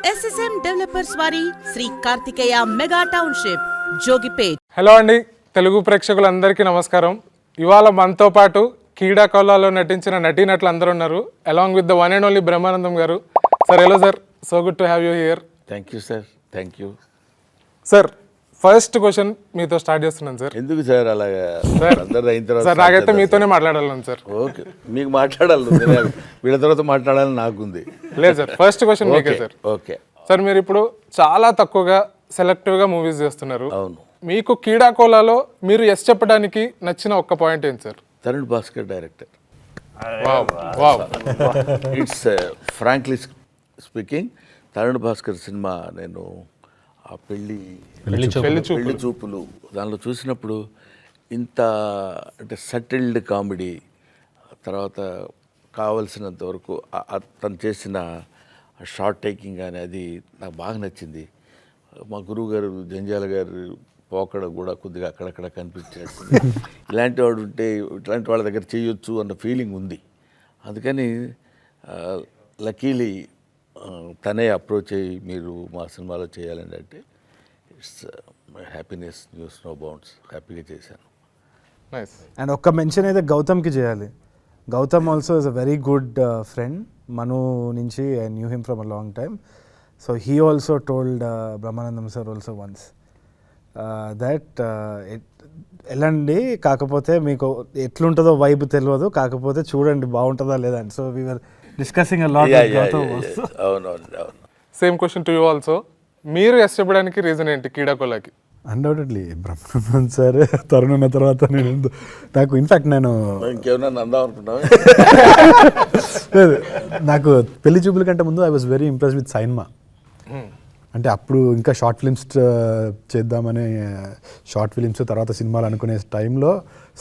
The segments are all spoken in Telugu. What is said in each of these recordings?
SSM డెవలపర్స్ వారి Shri Karthikeya mega township Jogipet. Hello అండి, తెలుగు ప్రేక్షకులందరికీ నమస్కారం. ఇవాళ మనతో పాటు కీడా కోలాలో నటించిన నటీనటులు అందరూ ఉన్నారు. Along with the one and only Brahmanandam garu. Sir hello sir, so good to have you here. Thank you sir, thank you sir. First question మీతో స్టార్ట్ చేస్తున్నాను సార్. ఎందుకు సార్ అలాగా అందరు అయిన తర్వాత? సార్ నాకైతే మీతోనే మాట్లాడాలను సార్. ఓకే, మీకు మాట్లాడాలి, వీళ్ళ తర్వాత మాట్లాడాలని నాకుంది. లేదు సార్, ఫస్ట్ క్వశ్చన్ మీకే సార్. ఓకే సార్, మీరు ఇప్పుడు చాలా తక్కువగా సెలెక్టివ్గా మూవీస్ చేస్తున్నారు. అవును. మీకు కీడా కోలాలో మీరు ఎస్ చెప్పడానికి నచ్చిన ఒక్క పాయింట్ ఏంటి sir? Tarun Bhaskar director. It's frankly speaking, Tarun Bhaskar cinema నేను ఆ పెళ్లి చూపులు దానిలో చూసినప్పుడు ఇంత అంటే సటిల్డ్ కామెడీ, తర్వాత కావలసినంత వరకు తను చేసిన షార్ట్ టేకింగ్ కానీ అది నాకు బాగా నచ్చింది. మా గురువు గారు జంజాల గారు పోకడ కూడా కొద్దిగా అక్కడక్కడ కనిపించేస్తుంది. ఇలాంటి వాడు ఉంటే ఇట్లాంటి వాళ్ళ దగ్గర చేయొచ్చు అన్న ఫీలింగ్ ఉంది. అందుకని లక్కీలీ తనే అప్రోచ్ అయ్యి మీరు మా సినిమాలో చేయాలండి అంటే it's happiness, knows no bounds, హ్యాపీగా చేశాను. నైస్. అండ్ ఒక్క మెన్షన్ అయితే గౌతమ్కి చేయాలి. Gautam also is a very good friend. Manu నుంచి I knew him from a long time. So he also told Brahmanandam sir also once that వెళ్ళండి, కాకపోతే మీకు ఎట్లుంటుందో వైబ్ తెలియదు, కాకపోతే చూడండి బాగుంటుందా లేదా అని. So we were discussing a lot with Gautam also. అవునవును. Same question to you also. మీరు ఎస్ చెప్పడానికి రీజన్ ఏంటి కీడా కోలాకి? Undoubtedly Brahmanandam sir. తరుణ్ ఉన్న తర్వాత నాకు ఇన్ఫ్యాక్ట్ నేను ఇంకేమన్నా అందాం అనుకుంటాను. నాకు పెళ్లి చూపుల కంటే ముందు I was very impress with Sainma. అంటే అప్పుడు ఇంకా షార్ట్ ఫిలిమ్స్ చేద్దామని షార్ట్ ఫిలిమ్స్ తర్వాత సినిమాలు అనుకునే టైంలో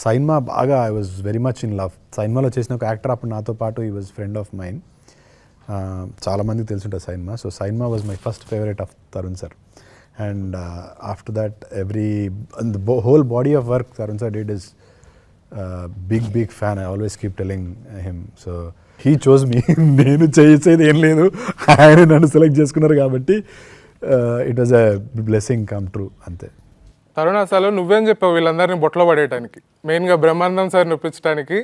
సైన్మా బాగా I was very much in love. సైన్మాలో చేసిన ఒక యాక్టర్ అప్పుడు నాతో పాటు ఈ వాజ్ ఫ్రెండ్ ఆఫ్ మైన్. చాలామందికి తెలుసుంటుంది Sainma. So Sainma was my first favourite of Tharun sir. And after that the whole body of work Tarun sir did is big fan. I always keep telling him. So he chose me. నేను చేసేది ఏం లేదు, ఆయన నన్ను సెలెక్ట్ చేసుకున్నారు కాబట్టి it was a blessing come true అంతే. తరుణ్, అసలు నువ్వేం చెప్పావు వీళ్ళందరినీ బొట్లో పడేయడానికి, మెయిన్గా బ్రహ్మానందం సార్ ఒప్పించడానికి?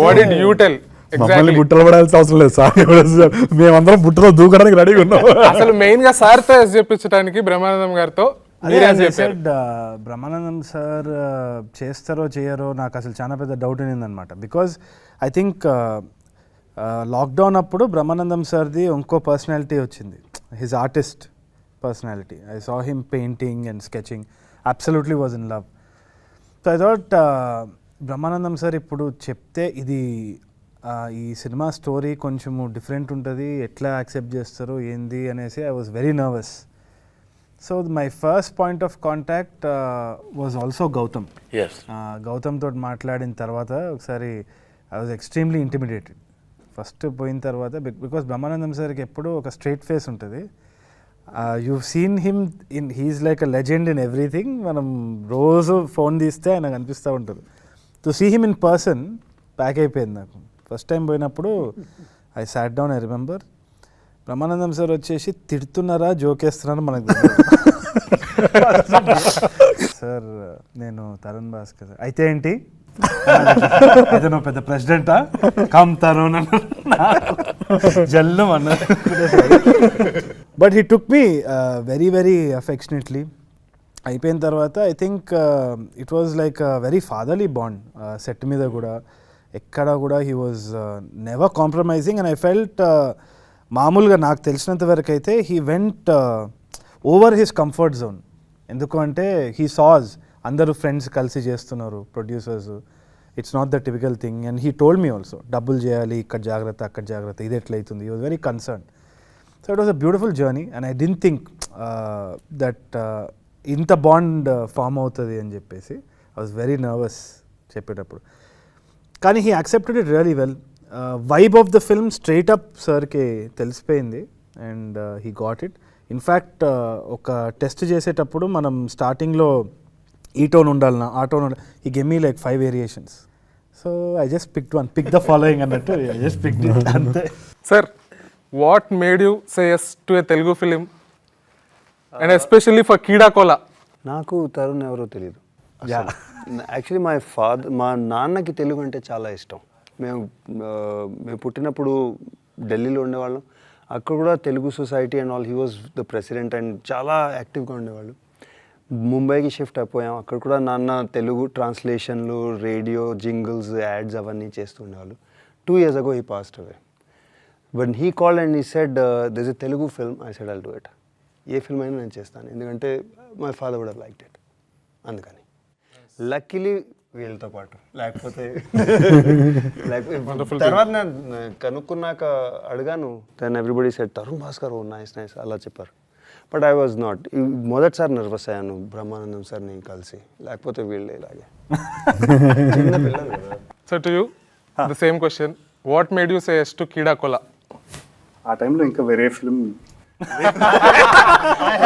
What did you tell? మమ్మల్ని బుట్టలు పడాల్సిన అవసరం లేదు సార్, మేమందరం బుట్టలో దూకడానికి రెడీగా ఉన్నాం. అసలు మెయిన్ గా సార్తో ఎస్ చెప్పించడానికి బ్రహ్మానందం గారితో బ్రహ్మానందం సార్ చేస్తారో చేయరో నాకు అసలు చాలా పెద్ద డౌట్ ఉన్నిందనమాట. బికాజ్ ఐ థింక్ లాక్డౌన్ అప్పుడు బ్రహ్మానందం సార్ది ఇంకో పర్సనాలిటీ వచ్చింది, his artist personality. I saw him painting and sketching, absolutely was in love. So I thought Brahmanandam sir ఇప్పుడు చెప్తే ఇది ఈ సినిమా స్టోరీ కొంచెము డిఫరెంట్ ఉంటుంది, ఎట్లా యాక్సెప్ట్ చేస్తారో ఏంది అనేసి I was very nervous. So my first point of contact was also Gautam. Gautam తోటి మాట్లాడిన తర్వాత ఒకసారి I was extremely intimidated first పోయిన తర్వాత. బికాస్ బ్రహ్మానందం సార్కి ఎప్పుడూ ఒక స్ట్రైట్ ఫేస్ ఉంటుంది. You seen him he's like a legend in everything. మనం రోజు ఫోన్ తీస్తే ఆయనకు అనిపిస్తూ ఉంటుంది. To see him in person pack అయిపోయింది నాకు. ఫస్ట్ టైం పోయినప్పుడు I sat down. I remember Brahmanandam sir వచ్చేసి తిడుతున్నారా జోకేస్తున్నారా మనకు సార్, నేను తరుణ్ భాస్కర్ అయితే ఏంటి, అయితే నువ్వు పెద్ద ప్రెసిడెంటా, కమ్ తరుణ్ జల్లు అన్న. But he took me very very affectionately. అయిపోయిన తర్వాత I think it was like very fatherly bond. Set మీద కూడా ఎక్కడ కూడా he was never compromising. And I felt మామూలుగా నాకు తెలిసినంత వరకు అయితే he went over his comfort zone. ఎందుకు అంటే హీ సాజ్ అందరూ ఫ్రెండ్స్ కలిసి చేస్తున్నారు, producers, it's not the typical thing. And he told me also డబ్బులు చేయాలి, ఇక్కడ జాగ్రత్త అక్కడ జాగ్రత్త, ఇది ఎట్లయితుంది. He was very concern. So it was a beautiful journey. And I didn't think that ఇంత బాండ్ ఫామ్ అవుతుంది అని చెప్పేసి ఐ వాజ్ వెరీ నర్వస్ చెప్పేటప్పుడు. కానీ he accepted it really well. Vibe of the film straight up సార్కి తెలిసిపోయింది and he got it. In fact ఒక టెస్ట్ చేసేటప్పుడు మనం స్టార్టింగ్లో ఈ టోన్ ఉండాలన్నా ఆ టోన్ ఉండాలి, he gave me like 5 variations. So I just picked one, pick the following అన్నట్టు ఐ జస్ట్ పిక్డ్ ఇట్ అంతే. Sir, what made you say yes to a Telugu film and especially for Keedaa Cola? నాకు తరుణ్ ఎవరో తెలియదు యాక్చువల్లీ మా నాన్నకి తెలుగు అంటే చాలా ఇష్టం. మేము పుట్టినప్పుడు ఢిల్లీలో ఉండేవాళ్ళం. అక్కడ కూడా Telugu society and all, he was the president and చాలా యాక్టివ్గా ఉండేవాళ్ళు. ముంబైకి షిఫ్ట్ అయిపోయాం. అక్కడ కూడా నాన్న తెలుగు ట్రాన్స్లేషన్లు, రేడియో జింగిల్స్, యాడ్స్ అవన్నీ చేస్తూ ఉండేవాళ్ళు. 2 years ago he passed away. When he called and he said, there's a Telugu film, I said, I'll do it. ఏ ఫిల్మ్ అయినా నేను చేస్తాను, ఎందుకంటే my father would have liked it. అందుకని లక్కీలీ వీళ్ళతో పాటు, లేకపోతే తర్వాత నేను కనుక్కున్నాక అడిగాను, then everybody said Tharun Bhascker, oh nice nice అలా చెప్పారు. But I was not. మొదటిసారి నర్వస్ అయ్యాను బ్రహ్మానందం సార్ని కలిసి, లేకపోతే వీళ్ళే ఇలాగే చిన్న పిల్లలు కదా. So to you the same question, what made you say yes to Keedaa Cola? ఆ టైంలో ఇంకా వేరే film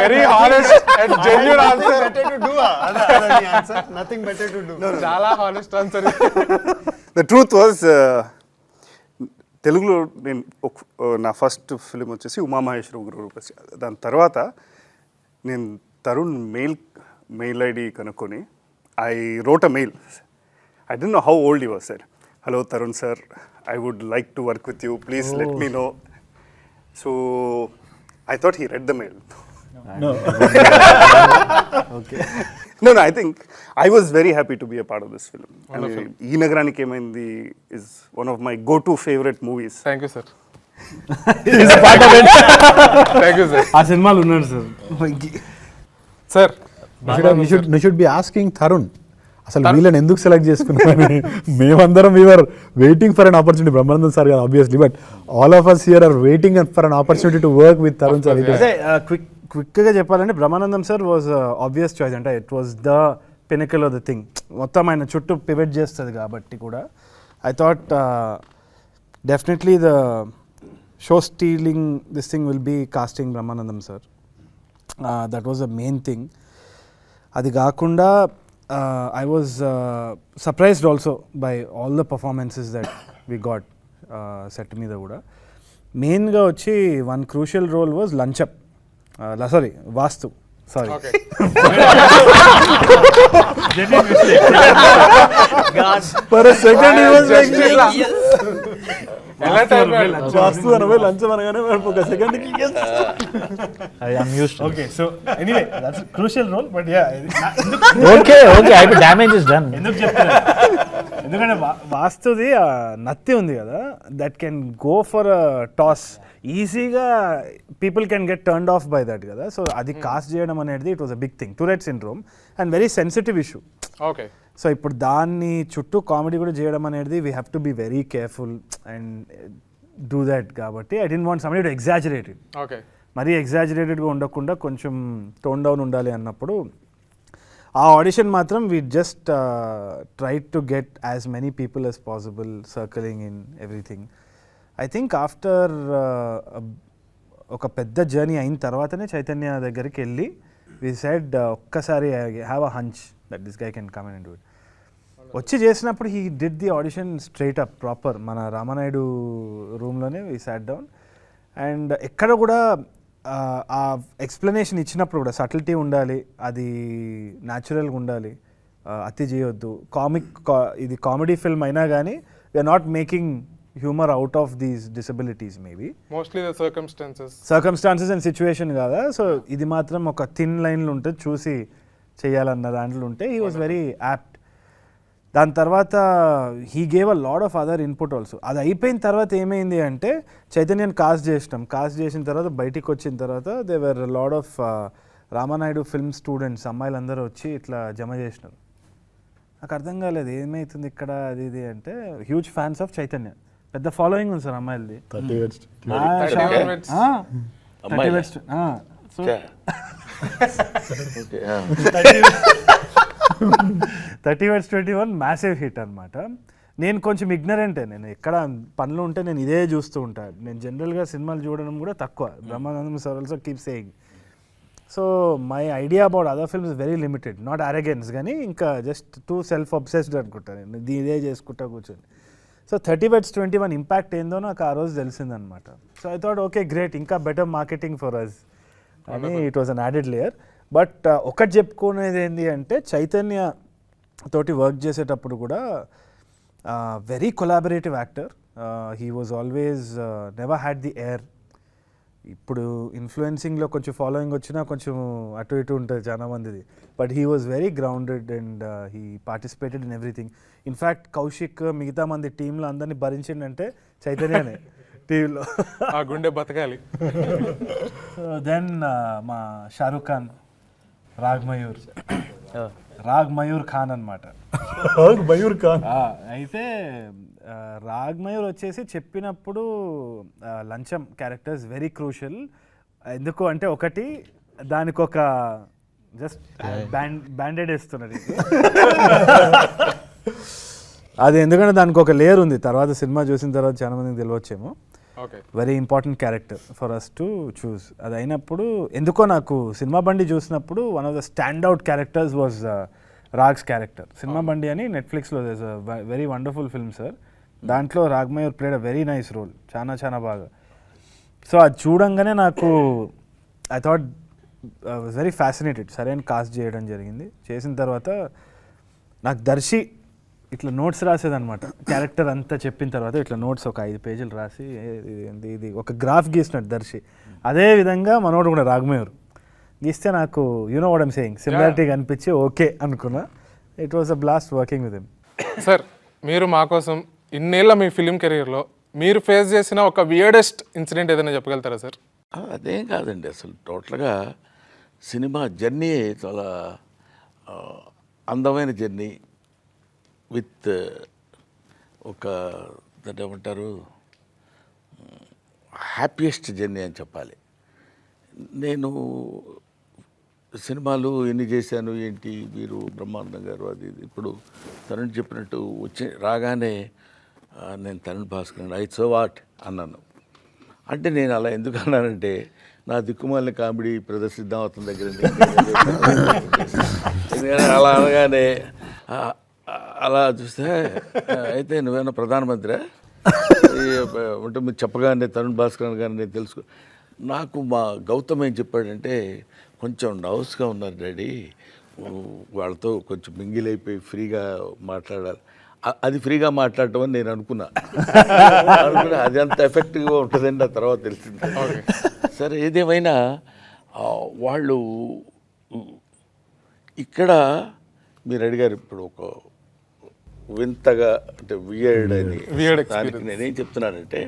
very honest and genuine answer. Nothing better to do. చాలా honest answer. The truth was, తెలుగులో నేను నా ఫస్ట్ ఫిలిం వచ్చేసి ఉమామహేశ్వర ఉగ్రరూపసి. దాని తర్వాత నేను తరుణ్ మెయిల్ ఐడి కనుక్కొని I wrote a mail. I don't know how old you was. Sir, hello Tarun sir, I would like to work with you, please let me know. So I thought he read the mail. No. Okay. No, I think I was very happy to be a part of this film. Ee Nagarani Kemaindi is one of my go-to favorite movies. Thank you, sir. He's a part of it. Thank you, sir. ఆ సినిమాలు ఉన్నాడు sir. Sir, you should be asking Tarun. అసలు వీళ్ళని ఎందుకు సెలెక్ట్ చేసుకున్నామని మేమందరం we are waiting for an opportunity. Brahmanandam sir garu obviously, but all of us here are waiting for an opportunity to work with Tharun sir. క్విక్గా చెప్పాలంటే Brahmanandam sir was obvious choice. అంటే it was the pinnacle of the thing. మొత్తం ఆయన చుట్టూ పివెట్ చేస్తుంది కాబట్టి కూడా I thought definitely the show stealing this thing will be casting Brahmanandam sir. That was the main thing. అది కాకుండా I was surprised also by all the performances that we got set మీద కూడా. మెయిన్గా వచ్చి వన్ క్రూషియల్ రోల్ వాజ్ లంచప్, sorry Vaasthu, sorry for a second he was like Vaasthu అనవే లంచం అనగానే ఒక second. Okay, so anyway that's crucial role. But yeah okay, damage is done. ఎందుకు చెప్తాను, ఎందుకంటే వాస్తుది నత్తి ఉంది కదా, that can go for toss ఈజీగా. People can get turned off by that కదా. సో అది కాస్ట్ చేయడం అనేది it was a big thing. Tourette syndrome and very sensitive issue. okay. So ఇప్పుడు దాన్ని చుట్టూ కామెడీ కూడా చేయడం అనేది we have to be very careful and do that. కాబట్టి I don't want somebody to exaggerate it. Okay. మరీ ఎగ్జాజరేటెడ్గా ఉండకుండా కొంచెం టోన్ డౌన్ ఉండాలి అన్నప్పుడు ఆ ఆడిషన్ మాత్రం we just try to get as many people as possible circling in everything. I think after ఒక పెద్ద జర్నీ అయిన తర్వాతనే చైతన్య దగ్గరికి వెళ్ళి వి సెడ్ ఒక్కసారి have a hunch that this guy can come and do it. వచ్చి చేసినప్పుడు he did the audition straight up proper మన రామానాయుడు రూమ్లోనే వి సాట్ డౌన్. అండ్ ఎక్కడ కూడా ఆ ఎక్స్ప్లెనేషన్ ఇచ్చినప్పుడు కూడా సటిల్టీ ఉండాలి, అది న్యాచురల్గా ఉండాలి, అతి చేయొద్దు. ఇది కామెడీ ఫిల్మ్ అయినా కానీ we're not making humour out of these disabilities. Maybe mostly the circumstances and situation కదా. సో ఇది మాత్రం ఒక థిన్ లైన్లు ఉంటుంది, చూసి చేయాలన్న దాంట్లో ఉంటే హీ వాజ్ వెరీ యాప్ట్. దాని తర్వాత he gave a lot of other input also. అది అయిపోయిన తర్వాత ఏమైంది అంటే చైతన్యని కాస్ట్ చేసిన తర్వాత బయటికి వచ్చిన తర్వాత they were lot of Ramanaidu film students అమ్మాయిలందరూ వచ్చి ఇట్లా జమ చేసినారు. నాకు అర్థం కాలేదు ఏమవుతుంది ఇక్కడ అది ఇది అంటే. హ్యూజ్ ఫ్యాన్స్ ఆఫ్ చైతన్య, పెద్ద ఫాలోయింగ్ ఉంది సార్ అమ్మాయిలది. 30 Words 21 మ్యాసివ్ హిట్ అనమాట. నేను కొంచెం ఇగ్నరెంటే, నేను ఎక్కడ పనులు ఉంటే నేను ఇదే చూస్తూ ఉంటాను. నేను జనరల్గా సినిమాలు చూడడం కూడా తక్కువ. Brahmanandam sir also keep saying. So my idea about other films is very limited. Not arrogance కానీ ఇంకా జస్ట్ టూ సెల్ఫ్ అబ్సెస్డ్ అనుకుంటాను నేను, ఇదే చేసుకుంటా కూర్చొని. సో 30/21 ఇంపాక్ట్ ఏందో నాకు ఆ రోజు తెలిసిందనమాట. So I thought okay great, ఇంకా బెటర్ మార్కెటింగ్ ఫర్ అస్ అని it was an added layer. But ఒకటి చెప్పుకునేది ఏంటి అంటే చైతన్య తోటి వర్క్ చేసేటప్పుడు కూడా very collaborative actor. He was always never had the air. ఇప్పుడు ఇన్ఫ్లుయెన్సింగ్లో కొంచెం ఫాలోయింగ్ వచ్చినా కొంచెం అటు ఇటు ఉంటుంది చాలా మందిది, but he was very grounded and he participated in everything. In fact Kaushik మిగతా మంది టీంలో అందరినీ భరించిండంటే చైతన్యనే టీవీలో. ఆ గుండె బతకాలి. దెన్ మా షారూక్ ఖాన్, రాగ్ మయూర్ ఖాన్ అనమాట. మయూర్ ఖాన్ అయితే రాగ్ మయూర్ వచ్చేసి చెప్పినప్పుడు లంచం క్యారెక్టర్స్ వెరీ క్రూషియల్. ఎందుకు అంటే ఒకటి దానికి ఒక జస్ట్ బ్యాండెడ్ వేస్తున్నది అది, ఎందుకంటే దానికి ఒక లేయర్ ఉంది. తర్వాత సినిమా చూసిన తర్వాత చాలా మందికి తెలియవచ్చేమో. Very important character for us to choose. అది అయినప్పుడు ఎందుకో నాకు సినిమా బండి చూసినప్పుడు one of the stand out characters was Rag's character. Cinema Bandi అని నెట్ఫ్లిక్స్లో వెరీ వండర్ఫుల్ ఫిల్మ్ సార్. దాంట్లో Rag Mayur played a very nice role, చాలా బాగా. సో అది చూడంగానే నాకు I thought was very fascinated. సరైన కాస్ట్ చేయడం జరిగింది. చేసిన తర్వాత నాకు దర్శి ఇట్లా నోట్స్ రాసేదనమాట. క్యారెక్టర్ అంతా చెప్పిన తర్వాత ఇట్లా నోట్స్ ఒక 5 పేజీలు రాసి ఇది ఒక గ్రాఫ్ గీసినట్టు దర్శి. అదే విధంగా మనోడు కూడా రాగ్మయూర్ గీస్తే నాకు you know what I'm saying similarity అనిపించి ఓకే అనుకున్నా. It was a blast working with him. Sir, మీరు మా కోసం ఇన్నేళ్ళ మీ ఫిలిం కెరీర్లో మీరు ఫేస్ చేసిన ఒక వియర్డెస్ట్ ఇన్సిడెంట్ ఏదైనా చెప్పగలుగుతారా సార్? అదేం కాదండి, అసలు టోటల్గా సినిమా జర్నీ చాలా అందమైన జర్నీ విత్ ఒక దాన్ని ఏమంటారు హ్యాపీయెస్ట్ జర్నీ అని చెప్పాలి. నేను సినిమాలు ఎన్ని చేశాను ఏంటి, మీరు బ్రహ్మానందం గారు అది ఇప్పుడు తరుణ్ చెప్పినట్టు వచ్చి రాగానే నేను Tarun Bhaskar I so what అన్నాను. అంటే నేను అలా ఎందుకు అన్నానంటే నా దిక్కుమాలిన కామెడీ ప్రదర్శిద్దాం అవుతుంది దగ్గర ఎందుకంటే అలా అనగానే అలా చూస్తే అయితే నువ్వేనా ప్రధానమంత్రి అంటే మీరు చెప్పగానే తరుణ్ భాస్కర్ గారిని నేను తెలుసుకో. నాకు మా గౌతమ్ ఏం చెప్పాడంటే కొంచెం నర్వస్గా ఉన్నారు డాడీ, వాళ్ళతో కొంచెం మింగిల్ అయిపోయి ఫ్రీగా మాట్లాడాలి. అది ఫ్రీగా మాట్లాడటం అని నేను అనుకున్నా అది అంత ఎఫెక్టివ్గా ఉంటుందండి ఆ తర్వాత తెలిసింది. సరే ఏదేమైనా వాళ్ళు ఇక్కడ మీరు అడిగారు ఇప్పుడు ఒక వింతగా అంటే వియర్డ్ అని, దానికి నేనేం చెప్తున్నానంటే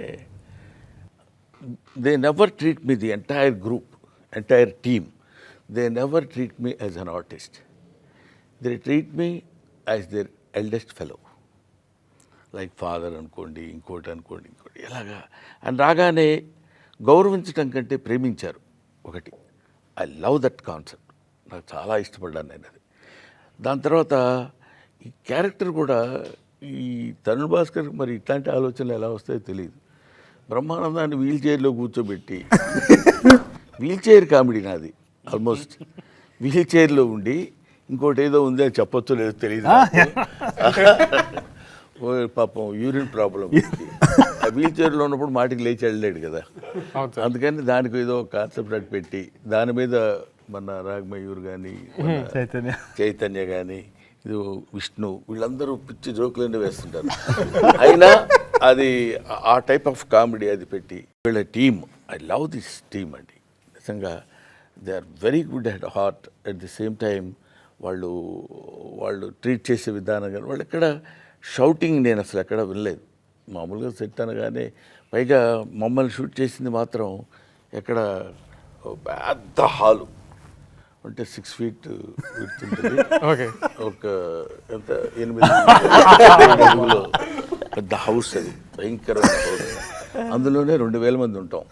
they never treat me the entire team they never treat me as an artist, they treat me as their eldest fellow, like father అనుకోండి, ఇంకోటి ఎలాగా. అండ్ రాగానే గౌరవించడం కంటే ప్రేమించారు ఒకటి. ఐ లవ్ దట్ కాన్సెప్ట్, నాకు చాలా ఇష్టపడ్డాను నేను అది. దాని తర్వాత ఈ క్యారెక్టర్ కూడా ఈ తరుణ్ భాస్కర్ మరి ఇట్లాంటి ఆలోచనలు ఎలా వస్తాయో తెలియదు. బ్రహ్మానందాన్ని వీల్ చైర్లో కూర్చోబెట్టి వీల్ చైర్ కామెడీ నాది ఆల్మోస్ట్. వీల్ చైర్లో ఉండి ఇంకోటి ఏదో ఉంది అని చెప్పొచ్చో లేదో తెలియదు. పాపం యూరిన్ ప్రాబ్లం, ఆ వీల్ చైర్లో ఉన్నప్పుడు మాటికి లేచి వెళ్ళలేడు కదా, అందుకని దానికి ఏదో కాన్సెప్ట్ అటు పెట్టి దాని మీద మన రాగమయూర్ కానీ చైతన్య కానీ ఇది విష్ణు వీళ్ళందరూ పిచ్చి జోకులన్నీ వేస్తుంటారు. అయినా అది ఆ టైప్ ఆఫ్ కామెడీ అది పెట్టి వీళ్ళ team, I love this team అండి నిజంగా. They are very good at heart. At the same time వాళ్ళు ట్రీట్ చేసే విధానం కానీ వాళ్ళు ఎక్కడ షౌటింగ్ నేను అసలు ఎక్కడ వినలేదు. మామూలుగా సెట్ అనగానే పైగా మమ్మల్ని షూట్ చేసింది మాత్రం ఎక్కడ పెద్ద హాలు అంటే 6 feet ఉంటుంది, ఒక ఎంత 8 అడుగులో పెద్ద హౌస్, అది భయంకరమైన హౌస్. అందులోనే 2000 మంది ఉంటాం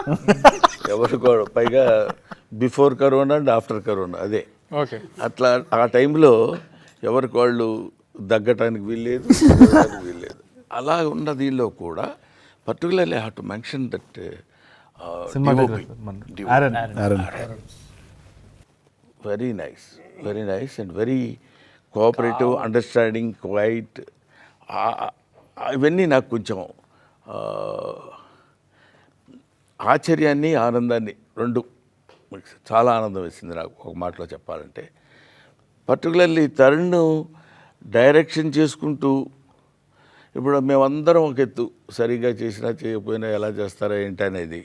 ఎవరు కూడా, పైగా before corona and after corona అదే. అట్లా ఆ టైంలో ఎవరికి వాళ్ళు దగ్గటానికి వీల్లేదు, వీల్లేదు. అలా ఉన్న దీనిలో కూడా particularly have to mention that very nice and very cooperative, understanding, quiet. ఇవన్నీ నాకు కొంచెం ఆశ్చర్యాన్ని ఆనందాన్ని రెండు చాలా ఆనందం వేసింది నాకు ఒక మాటలో చెప్పాలంటే. పర్టికులర్లీ తరుణ్ డైరెక్షన్ చేసుకుంటూ ఇప్పుడు మేమందరం ఒక ఎత్తు సరిగ్గా చేసినా చేయకపోయినా ఎలా చేస్తారా ఏంటి అనేది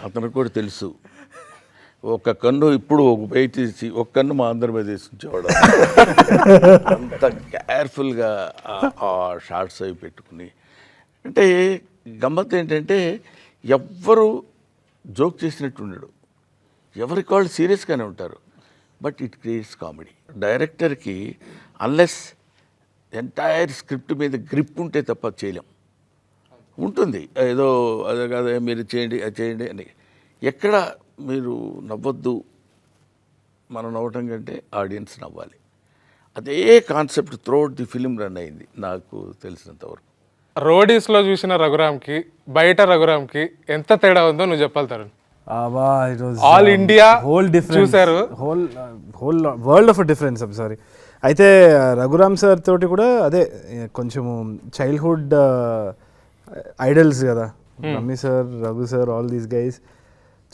అతనికి కూడా తెలుసు. ఒక కన్ను ఇప్పుడు ఒక బయట తీసి ఒక కన్ను మా అందరి మీద వేసి ఉంచేవాడు. అంత కేర్ఫుల్గా ఆ షార్ట్స్ అవి పెట్టుకుని. అంటే గమ్మత్ ఏంటంటే ఎవ్వరు జోక్ చేసినట్టు ఉండడు, ఎవరికి వాళ్ళు సీరియస్గానే ఉంటారు. But it creates comedy. డైరెక్టర్కి అన్లెస్ ఎంటైర్ స్క్రిప్ట్ మీద గ్రిప్ ఉంటే తప్ప చేయలేం. ఉంటుంది ఏదో అదే కాదు మీరు చేయండి అది చేయండి అని. ఎక్కడ మీరు నవ్వద్దు, మనం నవ్వటం కంటే ఆడియన్స్ నవ్వాలి. అదే concept throughout the film run అయింది నాకు తెలిసినంతవరకు. రోడీస్లో చూసిన రఘురామ్కి బయట రఘురామ్కి ఎంత తేడా ఉందో నువ్వు చెప్పాలి Tharun. All India whole difference, చూశారు, whole world of difference. Sorry. అయితే రఘురామ్ సార్ తోటి కూడా అదే కొంచెము చైల్డ్హుడ్ ఐడల్స్ కదా, Rammy sir, Raghu sir, all these guys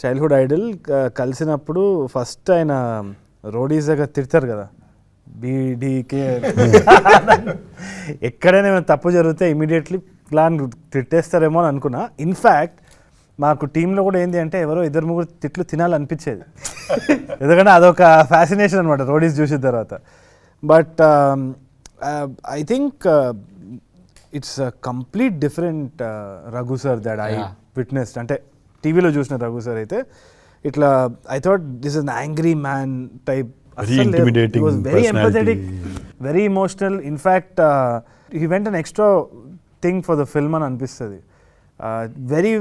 childhood idol. కలిసినప్పుడు ఫస్ట్ ఆయన రోడీస్ దగ్గర తిడతారు కదా, బీడీకే ఎక్కడైనా ఏమైనా తప్పు జరిగితే ఇమీడియట్లీ ప్లాన్ తిట్టేస్తారేమో అని అనుకున్నా. ఇన్ఫ్యాక్ట్ మాకు టీంలో కూడా ఏంటి అంటే ఎవరో 2-3 తిట్లు తినాలనిపించేది, ఎందుకంటే అదొక ఫ్యాసినేషన్ అనమాట రోడీస్ చూసిన తర్వాత. But I think it's complete different Raghu sir that I witnessed. అంటే టీవీలో చూసిన రఘు సార్ అయితే ఇట్లా I thought this is an angry man type. intimidating very personality. Empathetic, very emotional. In fact he went an extra thing for the film అని అనిపిస్తుంది. Very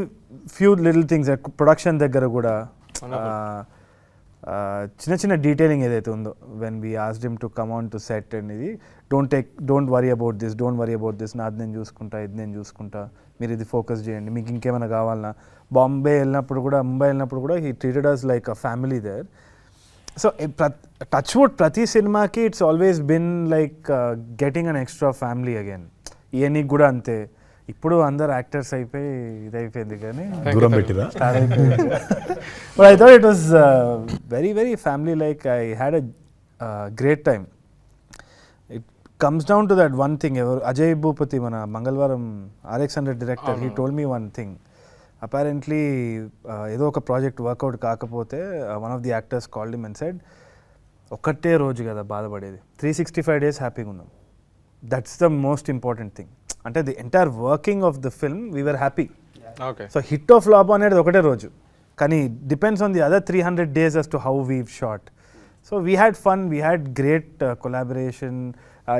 few little things production దగ్గర కూడా చిన్న చిన్న డీటెయిలింగ్ ఏదైతే ఉందో, when we asked him to come on to set and ఇది డోంట్ వరీ అబౌట్ దిస్, నాది నేను చూసుకుంటా, ఇది నేను చూసుకుంటా, మీరు ఇది ఫోకస్ చేయండి, మీకు ఇంకేమైనా కావాలన్నా. ముంబై వెళ్ళినప్పుడు కూడా he treated us like a family there. So touch wood ప్రతి సినిమాకి it's always been like getting an extra family again. ఈయనకి కూడా అంతే. ఇప్పుడు అందరు యాక్టర్స్ అయిపోయి ఇదైపోయింది కానీ దూరం పెట్టిరా. But I thought it was very very family like. I had a great time. It comes down to that one thing. ఎవరు అజయ్ భూపతి మన Mangalavaaram RX100 director, he told me one thing. Apparently ఏదో ఒక ప్రాజెక్ట్ వర్కౌట్ కాకపోతే one of the actors called him and said, ఒక్కటే రోజు కదా బాధపడేది, 365 days హ్యాపీగా ఉన్నాం. That's the most important thing. అంటే the entire working of the film we were happy. So hit of flop అనేది ఒకటే రోజు, కానీ depends on the other 300 days as to how we've shot. So we had fun, we had great collaboration.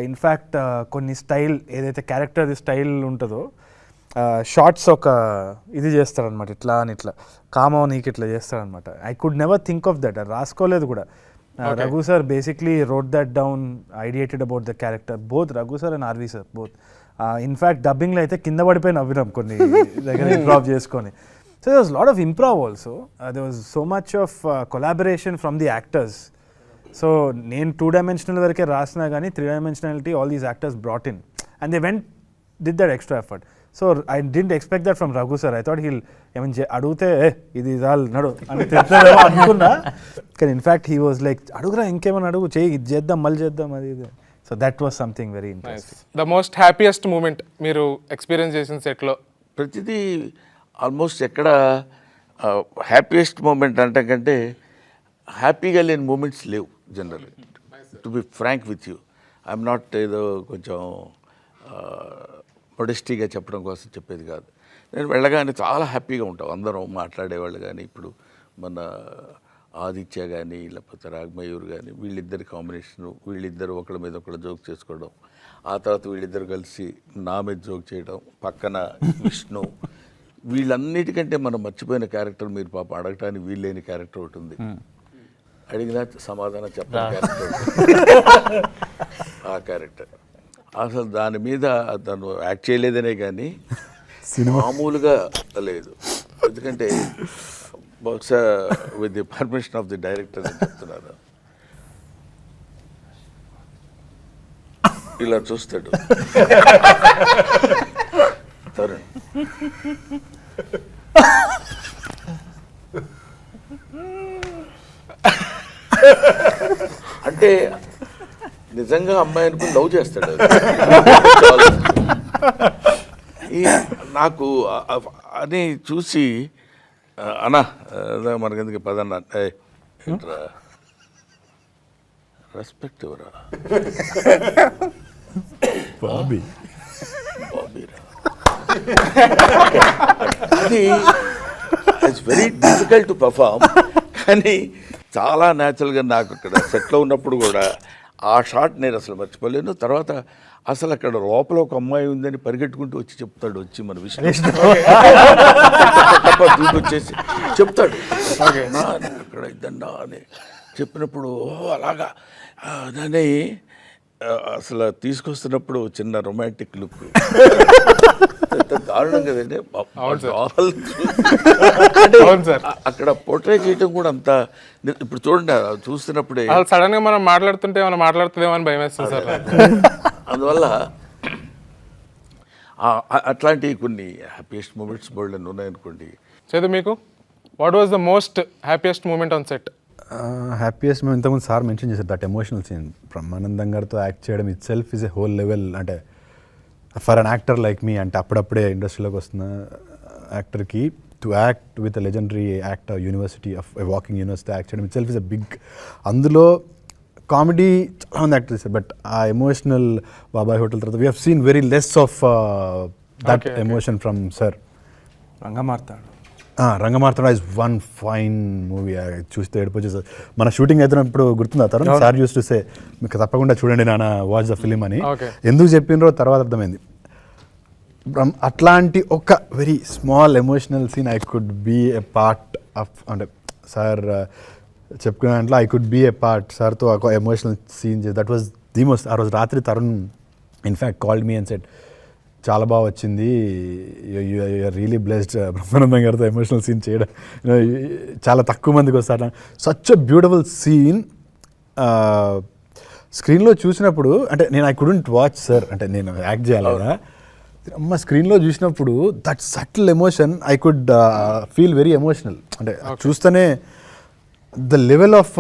In fact కొన్ని స్టైల్ ఏదైతే క్యారెక్టర్ స్టైల్ ఉంటుందో, షార్ట్స్ ఒక ఇది చేస్తారనమాట, ఇట్లా అని ఇట్లా కామో నీకు ఇట్లా చేస్తారనమాట. I could never think of that, రాసుకోలేదు కూడా. Raghu sir basically wrote that down, ideated about the character, both Raghu sir and RV sir both. In fact డబ్బింగ్లో అయితే కింద పడిపోయి నవ్వినాం కొన్ని దగ్గర ఇంప్రావ్ చేసుకొని. So there was a lot of improv also. There was so much of collaboration from the actors. So నేను 2-dimensional వరకే రాసినా కానీ 3-dimensionality all these actors brought in and they did that extra effort. So I didn't expect that from Raghu sir. I thought he'll అడిగితే ఇది చాలు నడు అని తిడతాడేమో అనుకున్నా, కానీ ఇన్ఫ్యాక్ట్ హీ వాజ్ లైక్ అడుగురా ఇంకేమైనా అడుగు, చేయి ఇది చేద్దాం మళ్ళీ చేద్దాం అది ఇది. So that was something very interesting. The most happiest moment మీరు ఎక్స్పీరియన్స్ చేసిన సెట్లో? ప్రతిదీ ఆల్మోస్ట్ ఎక్కడ హ్యాపీయెస్ట్ మూమెంట్ అంటే కంటే హ్యాపీగా లేని మూమెంట్స్ లేవు generally. To be frank with you, I'm not ఏదో కొంచెం మొడెస్టీగా చెప్పడం కోసం చెప్పేది కాదు. నేను వెళ్ళగానే చాలా హ్యాపీగా ఉంటాం, అందరం మాట్లాడేవాళ్ళు. కానీ ఇప్పుడు మన ఆదిత్య కానీ లేకపోతే రాగమయూర్ కానీ వీళ్ళిద్దరి కాంబినేషను, వీళ్ళిద్దరు ఒకళ్ళ మీద ఒకళ్ళు జోక్ చేసుకోవడం, ఆ తర్వాత వీళ్ళిద్దరు కలిసి నా మీద జోక్ చేయడం, పక్కన విష్ణు, వీళ్ళన్నిటికంటే మనం మర్చిపోయిన క్యారెక్టర్ మీరు పాప అడగటానికి వీల్లేని క్యారెక్టర్ ఒకటి ఉంది, అడిగినా సమాధానం చెప్పిన క్యారెక్టర్ ఆ క్యారెక్టర్. అసలు దాని మీద తను యాక్ట్ చేయలేదనే కానీ మామూలుగా లేదు. ఎందుకంటే బహుశా with the permission of the director అని చెప్తున్నారు. ఇలా చూస్తాడు తరుణ్. అంటే నిజంగా అమ్మాయి అనుకుని లవ్ చేస్తాడు. నాకు అని చూసి అన్నా మనకెందుకు పదన్నా రెస్పెక్ట్ ఎవరా అది it's very difficult to perform. కానీ చాలా న్యాచురల్గా నాకు అక్కడ సెట్లో ఉన్నప్పుడు కూడా ఆ షాట్ నేను అసలు మర్చిపోలేను. తర్వాత అసలు అక్కడ లోపల ఒక అమ్మాయి ఉందని పరిగెట్టుకుంటూ వచ్చి చెప్తాడు, వచ్చి మన విషయం వచ్చేసి చెప్తాడు అక్కడ ఇద్దన్నా అని చెప్పినప్పుడు అలాగా దాన్ని అసలు తీసుకొస్తున్నప్పుడు చిన్న రొమాంటిక్ లుక్ దారుణం కదండి. అక్కడ పోర్ట్రే చేయటం కూడా అంత ఇప్పుడు చూడండి చూస్తున్నప్పుడే సడన్ గా మనం మాట్లాడుతుంటే మనం మాట్లాడుతుందేమో అని భయం వేస్తుంది సార్. అందువల్ల అట్లాంటి కొన్ని హ్యాపీయెస్ట్ మూమెంట్స్ బోల్డ్ అని ఉన్నాయనుకోండి. చేదు మీకు what was the most happiest moment on set? Happiest మేము ఇంతకుముందు సార్ మెన్షన్ చేశారు దట్ ఎమోషనల్ సీన్. బ్రహ్మానందం గారితో యాక్ట్ చేయడం itself is a whole level. అంటే for an actor like me, అంటే అప్పుడప్పుడే ఇండస్ట్రీలోకి వస్తున్న యాక్టర్కి to act with a legendary actor university of walking university act చేయడం itself is a big. అందులో కామెడీ చాలా మంది యాక్ట్ చేశారు, బట్ ఆ ఎమోషనల్ బాబాయ్ హోటల్ తర్వాత we have seen very less of that emotion from sir. Rangamarthanda is one fine movie. చూస్తే ఏడిపోచేసారు. మన షూటింగ్ అవుతున్నప్పుడు గుర్తుందా Tharun sir use to say మీకు తప్పకుండా చూడండి నాన్న వాచ్ ద ఫిలిం అని. ఎందుకు చెప్పినరో తర్వాత అర్థమైంది. అట్లాంటి ఒక very small emotional scene I could be a part of. అంటే సార్ చెప్పుకునే దాంట్లో I could be a part. సార్తో ఒక emotional scene that was the most. ఆ రోజు రాత్రి Tarun in fact called me and said చాలా బాగా వచ్చింది, యూఆర్ రియలీ బ్లెస్డ్ బ్రహ్మానందం గారితో ఎమోషనల్ సీన్ చేయడం. చాలా తక్కువ మందికి వస్తారు. Such a beautiful scene. స్క్రీన్లో చూసినప్పుడు అంటే నేను ఐ కుడెంట్ వాచ్ సార్, అంటే నేను యాక్ట్ చేయాలి కదా, అమ్మ స్క్రీన్లో చూసినప్పుడు that subtle emotion I could feel very emotional. అంటే చూస్తేనే ద లెవెల్ ఆఫ్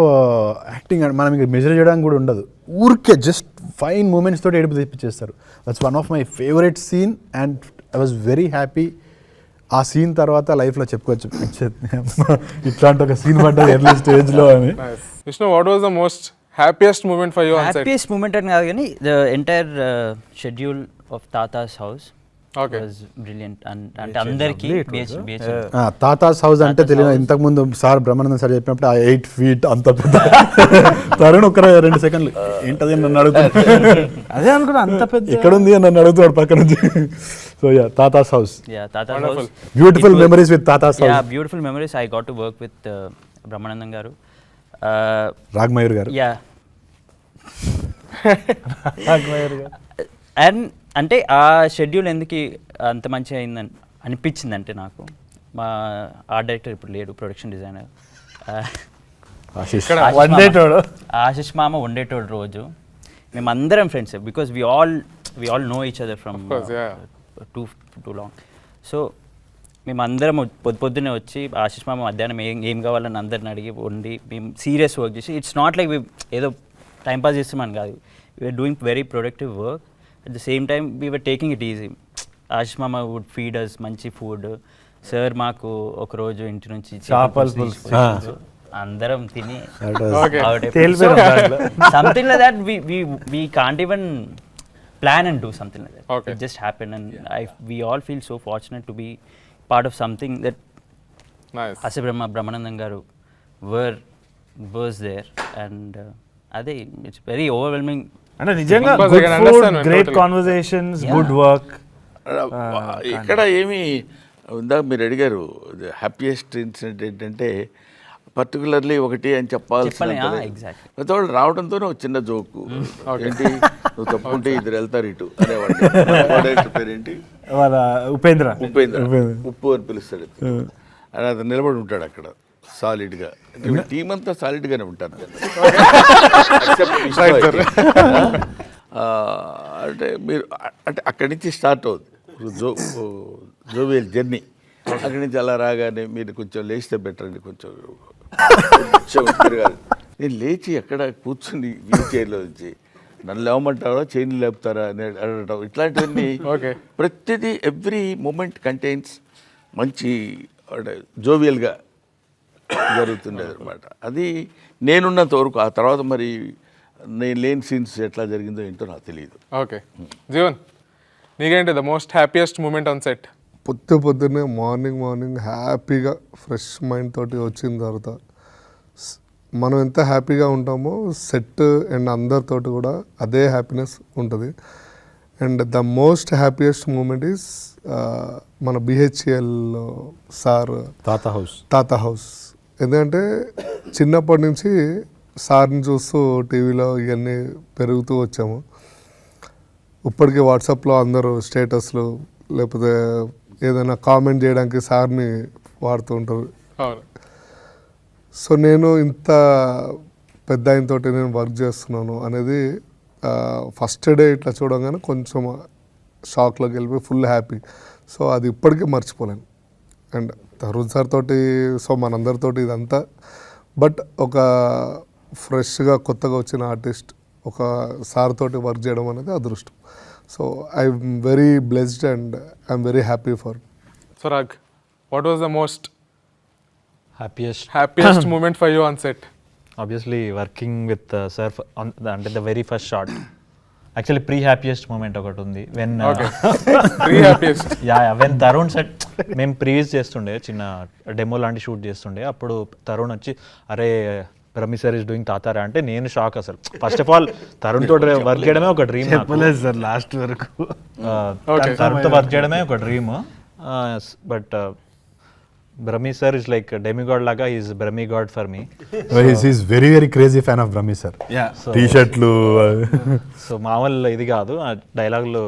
యాక్టింగ్ మనం ఇంకా మెజర్ చేయడానికి కూడా ఉండదు. ఊరికే జస్ట్ ఫైన్ మూమెంట్స్ తోటి ఏడుపు తెప్పించేస్తారు. That's one of my favourite scene and I was very happy. ఆ సీన్ తర్వాత లైఫ్లో చెప్పుకోవచ్చు ఇట్లాంటి ఒక సీన్ పడ్డది ఎర్లీ స్టేజ్లో అని. Vishnu, what was the most happiest moment for you on set? Happiest moment అని కాదు కానీ ద ఎంటైర్ షెడ్యూల్ ఆఫ్ తాతాస్ హౌస్ వాజ్ బ్రిలియంట్. అంటే అందరికీ తాతాస్ హౌస్ అంటే తెలియదు. ఇంతకుముందు సార్ బ్రహ్మానందం సార్ చెప్పినప్పుడు ఆ 8 feet అంత పెద్ద తరుణ్ ఒక 2 సెకండ్లు ఏంటది నన్ను అడుగుతున్నాడు. అదే అనుకున్నా అంత పెద్ద ఎక్కడుంది అని నన్ను అడుగుతున్నాడు పక్క నుంచి. సో యా తాతాస్ హౌస్, బ్యూటిఫుల్ మెమరీస్ విత్ తాతాస్ house. Beautiful memories. I got to work with Brahmanandam garu, Rag Mayur గారు. యా రాఘమయూర్ గారు. అండ్ అంటే ఆ షెడ్యూల్ ఎందుకు అంత మంచిగా అయిందని అనిపించింది అంటే నాకు మా ఆర్ట్ డైరెక్టర్ ఇప్పుడు లేడు, ప్రొడక్షన్ డిజైనర్ ఆశిష్ మామ ఉండేటోడు. రోజు మేమందరం friends because we all know each other from too long. So మేమందరం పొద్దున్నే వచ్చి ఆశిష్ మామ మధ్యాహ్నం ఏం కావాలని అందరిని అడిగి వండి మేము సీరియస్ వర్క్ చేసి, ఇట్స్ నాట్ లైక్ ఏదో టైంపాస్ చేస్తామని కాదు, we're doing very productive work. At the same time we were taking it easy. Ashish మామ వుడ్ ఫీడ్ అస్ మంచి ఫుడ్. సార్ మాకు ఒకరోజు ఇంటి నుంచి అందరం తిని something like that we can't even plan and do something like that. It just happened and we all feel so fortunate to be part of something that Ase Brahmanandam garu was there and అదే it's very overwhelming. అంటే నిజంగా good food, great conversations, good work. ఇక్కడ ఏమి ఉందా మీరు అడిగారు హ్యాపీయెస్ట్ ఇన్సిడెంట్ ఏంటంటే పర్టికులర్లీ ఒకటి అని చెప్పాల్సి వాళ్ళు రావడంతోనే ఒక చిన్న జోకు ఏంటి నువ్వు తప్పుకుంటే ఇద్దరు వెళ్తారు ఇటు అనేవాడు. పేరేంటి ఉపేంద్ర ఉప్పు అని పిలుస్తాడు. అని అతను నిలబడి ఉంటాడు అక్కడ సాలిడ్గా. టీం అంతా సాలిడ్గానే ఉంటాను. అంటే మీరు అంటే అక్కడి నుంచి స్టార్ట్ అవుతుంది జోవియల్ జర్నీ. అక్కడి నుంచి అలా రాగానే మీరు కొంచెం లేస్తే బెటర్ అండి, కొంచెం తిరగాలి. నేను లేచి ఎక్కడ కూర్చుని వీల్ చైర్లో నుంచి నన్ను లేవమంటారా చైన్లు లేపుతారా అని అడగటం, ఇట్లాంటివన్నీ ప్రతిదీ ఎవ్రీ మూమెంట్ కంటైన్స్ మంచి అంటే జోవియల్గా జరుగుతుండేది అనమాట. అది నేనున్నంత వరకు. ఆ తర్వాత మరి నేను లేని సీన్స్ ఎట్లా జరిగిందో ఏంటో నాకు తెలియదు. ఓకే జీవన్, నీకేంటి the most happiest moment on set? పొద్దున్నే మార్నింగ్ హ్యాపీగా ఫ్రెష్ మైండ్ తోటి వచ్చిన తర్వాత మనం ఎంత హ్యాపీగా ఉంటామో సెట్ అండ్ అందరితోటి కూడా అదే హ్యాపీనెస్ ఉంటుంది. And the most happiest moment is మన బిహెచ్ఎల్ సార్ తాత హౌస్. ఎందుకంటే చిన్నప్పటి నుంచి సార్ని చూస్తూ టీవీలో ఇవన్నీ పెరుగుతూ వచ్చాము. ఇప్పటికీ వాట్సాప్లో అందరూ స్టేటస్లు లేకపోతే ఏదైనా కామెంట్ చేయడానికి సార్ని వాడుతూ ఉంటారు. సో నేను ఇంత పెద్ద ఆయనతోటి నేను వర్క్ చేస్తున్నాను అనేది ఫస్ట్ డే ఇట్లా చూడగానే కొంచెం షాక్లోకి వెళ్ళిపోయి ఫుల్ హ్యాపీ. సో అది ఇప్పటికీ మర్చిపోలేను. అండ్ తరుణ్ సార్ తోటి, సో మనందరితోటి ఇదంతా, బట్ ఒక ఫ్రెష్గా కొత్తగా వచ్చిన ఆర్టిస్ట్ ఒక సార్ తోటి వర్క్ చేయడం అనేది అదృష్టం. So I'm very blessed and I'm very happy for. So Raag, what was the most happiest moment for you on set? obviously working with sir on అంటే the very first shot. Actually pre-happiest moment ఒకటి ఉంది when happiest when Tarun set మేము ప్రీవియస్ చేస్తుండే చిన్న డెమో లాంటి షూట్ చేస్తుండే. అప్పుడు తరుణ్ వచ్చి అరే బ్రహ్మి సార్ ఇస్ డూయింగ్ తాతారా అంటే నేను షాక్ అసలు. ఫస్ట్ ఆఫ్ ఆల్ తరుణ్ తోటి వర్క్ చేయడమే ఒక డ్రీమ్. సార్ లాస్ట్ వరకు తరుణ్తో వర్క్ చేయడమే ఒక dream. But Brahmi sir is like a demigod laga. He is Brahmi god for me. He's very crazy fan of Brahmi sir. T-shirtలు. సో మామూలు ఇది కాదు ఆ డైలాగులు,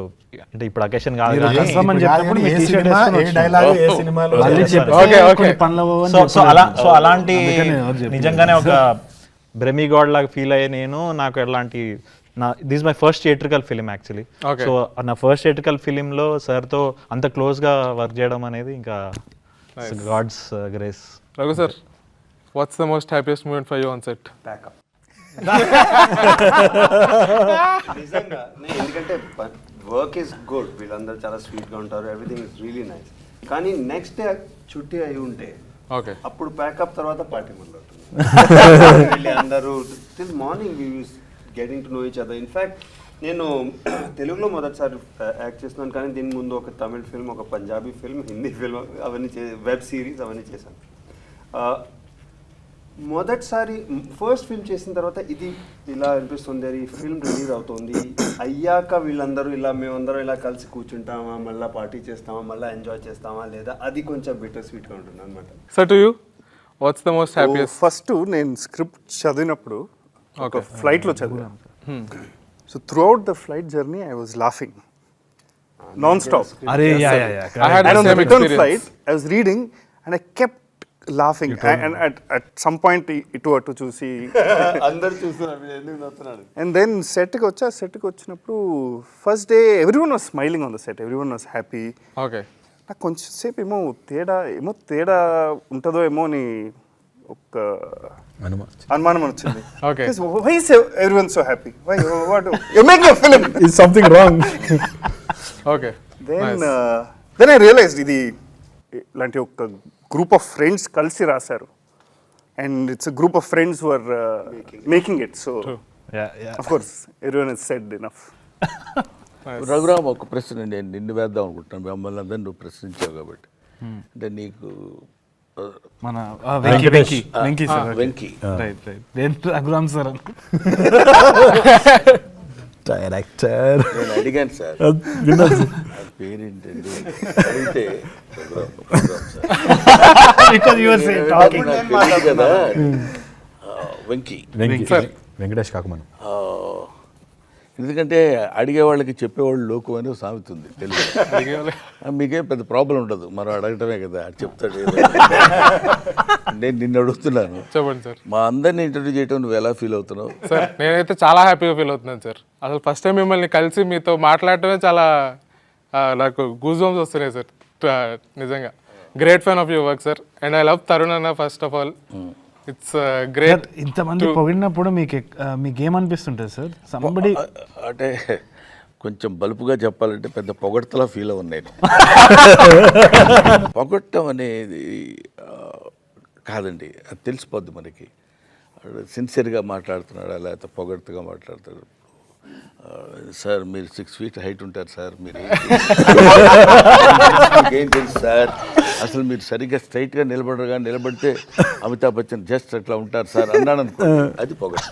అంటే ఇప్పుడు అకేషన్ కాదు. సో అలాంటి నిజంగానే ఒక బ్రహ్మి గాడ్ లాగా ఫీల్ అయ్యే నేను. నాకు ఎలాంటి this my first theatrical film actually. So నా ఫస్ట్ థియేట్రికల్ ఫిలింలో సార్తో అంత క్లోజ్గా వర్క్ చేయడం అనేది ఇంకా God's grace. Raghu sir, what's the most happiest moment for you on set? Backup. నిజంగా ఎందుకంటే వర్క్ ఈస్ గుడ్, వీళ్ళందరూ చాలా స్వీట్గా ఉంటారు, ఎవ్రీథింగ్ ఇస్ రియలీ నైస్. కానీ నెక్స్ట్ డే చుట్టి అయి ఉంటే అప్పుడు ప్యాకప్ తర్వాత పార్టీ మొదలవుతుంది. అందరూ till morning we use getting to know each other. In fact నేను తెలుగులో మొదటిసారి యాక్ట్ చేస్తున్నాను, కానీ దీని ముందు ఒక తమిళ్ ఫిల్మ్, ఒక పంజాబీ ఫిల్మ్, హిందీ ఫిల్మ్, అవన్నీ వెబ్ సిరీస్ అవన్నీ చేశాను. మొదటిసారి ఫస్ట్ ఫిల్మ్ చేసిన తర్వాత ఇది ఇలా అనిపిస్తుంది, ఈ ఫిల్మ్ రిలీజ్ అవుతుంది అయ్యాక వీళ్ళందరూ ఇలా మేమందరం ఇలా కలిసి కూర్చుంటామా, మళ్ళీ పార్టీ చేస్తామా, మళ్ళీ ఎంజాయ్ చేస్తామా లేదా, అది కొంచెం బెటర్ స్వీట్గా ఉంటుంది అనమాట. So to you what's the most happiest? First నేను స్క్రిప్ట్ చదివినప్పుడు ఒక ఫ్లైట్లో చదివాను. So throughout the flight journey, I was laughing non-stop. I had and the on the same return experience. flight, I was reading and I kept laughing. And at some point, it was to choose. అందరూ చూస్తున్నారు ఎందుకు నవ్వుతున్నాడు. And then set కి వచ్చినప్పుడు first day everyone was smiling on the set. Everyone was happy. Okay. నాకు కొంచెం సేపు ఏమో తేడా ఉంటుందో ఏమో అని ఒక అనుమానం వచ్చింది. Okay. Why is everyone so happy? Why? What? You're making a film. Is something wrong? Okay. Then I realized ఇది ఇలాంటి ఒక గ్రూప్ ఆఫ్ ఫ్రెండ్స్ కలిసి రాశారు. And it's a group of friends who are making it. So, of course, everyone has said enough. Raghuram, ఒక ప్రశ్న నేను నిన్ను వేద్దాం అనుకుంటున్నాను, మిమ్మల్ని అందరినీ నువ్వు ప్రశ్నించావు కాబట్టి. అంటే నీకు మన వెంకీ రఘురామ్ సార్ డైరెక్టర్ నేను అడిగాను సార్ పేరేంటండి అడిగితే కదా వెంకీ వెంకటేష్ కాకమను. ఎందుకంటే అడిగే వాళ్ళకి చెప్పేవాళ్ళు లోకం అని సామెత ఉంది తెలుగు. మీకేం పెద్ద ప్రాబ్లం ఉండదు, మనం అడగటమే కదా, చెప్తాడు ఏదో. నేను నిన్ను అడుగుతున్నాను, చెప్పండి సార్. మా అందరిని ఇంటర్వ్యూ చేయటం నువ్వు ఎలా ఫీల్ అవుతున్నావు? సార్ నేనైతే చాలా హ్యాపీగా ఫీల్ అవుతున్నాను సార్. అసలు ఫస్ట్ టైం మిమ్మల్ని కలిసి మీతో మాట్లాడటమే చాలా నాకు గూస్ బంప్స్ వస్తున్నాయి సార్. నిజంగా great fan of your work sir. And I love Tharun అన్న first of all. It's great. ఇంతమంది పొగిడినప్పుడు మీకేమనిపిస్తుంటుంది సార్? సంబడి అంటే కొంచెం బలుపుగా చెప్పాలంటే పెద్ద పొగడ్తలా ఫీల్ అవ్వను నేను. పొగట్టం అనేది కాదండి, అది తెలిసిపోద్ది మనకి. సిన్సియర్గా మాట్లాడుతున్నాడా లేకపోతే పొగడ్తగా మాట్లాడతాడు. సార్ మీరు 6 feet హైట్ ఉంటారు సార్, మీరు ఏం తెలుసు సార్, అసలు మీరు సరిగ్గా స్ట్రైట్గా నిలబడితే అమితాబ్ బచ్చన్ జస్ట్ అట్లా ఉంటారు సార్ అన్నాడు అనుకో, అది పొగడ్త.